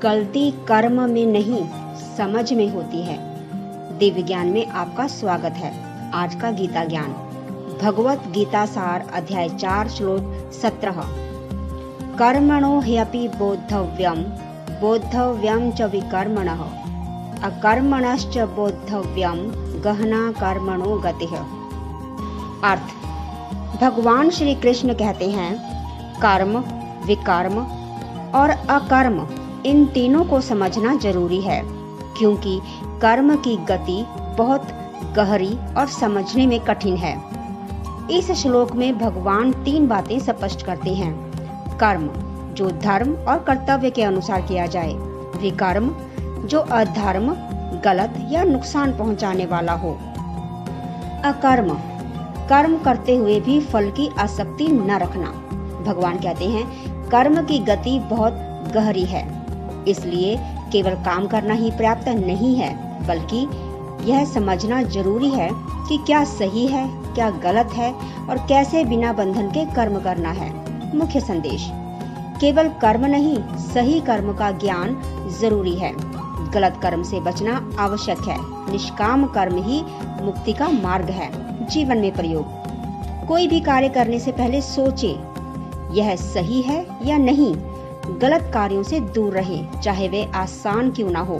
गलती कर्म में नहीं, समझ में होती है। दिव्य ज्ञान में आपका स्वागत है। आज का गीता ज्ञान, भगवत गीता सार, अध्याय 4, श्लोक 17। कर्मणो ह्यपि बोद्धव्यम, बोद्धव्यम च विकर्मणः, अकर्मणश्च बोद्धव्यम, गहना कर्मणो गतिः। अर्थ: भगवान श्री कृष्ण कहते हैं, कर्म, विकर्म और अकर्म, इन तीनों को समझना जरूरी है, क्योंकि कर्म की गति बहुत गहरी और समझने में कठिन है। इस श्लोक में भगवान 3 बातें स्पष्ट करते हैं। कर्म, जो धर्म और कर्तव्य के अनुसार किया जाए। विकर्म, जो अधर्म, गलत या नुकसान पहुंचाने वाला हो। अकर्म, कर्म करते हुए भी फल की आसक्ति न रखना। भगवान कहते हैं, कर्म की गति बहुत गहरी है, इसलिए केवल काम करना ही पर्याप्त नहीं है, बल्कि यह समझना जरूरी है कि क्या सही है, क्या गलत है और कैसे बिना बंधन के कर्म करना है। मुख्य संदेश: केवल कर्म नहीं, सही कर्म का ज्ञान जरूरी है। गलत कर्म से बचना आवश्यक है। निष्काम कर्म ही मुक्ति का मार्ग है। जीवन में प्रयोग: कोई भी कार्य करने से पहले सोचे, यह सही है या नहीं। गलत कार्यों से दूर रहें, चाहे वे आसान क्यों ना हो।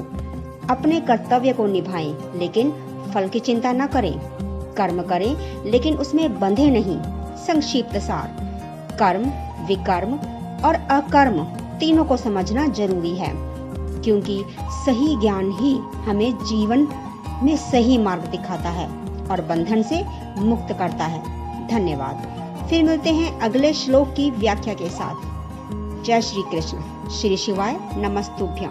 अपने कर्तव्य को निभाएं, लेकिन फल की चिंता न करें। कर्म करें, लेकिन उसमें बंधे नहीं। संक्षिप्त सार: कर्म, विकर्म और अकर्म तीनों को समझना जरूरी है, क्योंकि सही ज्ञान ही हमें जीवन में सही मार्ग दिखाता है और बंधन से मुक्त करता है। धन्यवाद। फिर मिलते हैं अगले श्लोक की व्याख्या के साथ। जय श्री कृष्ण। श्री शिवाय नमस्तुभ्यम।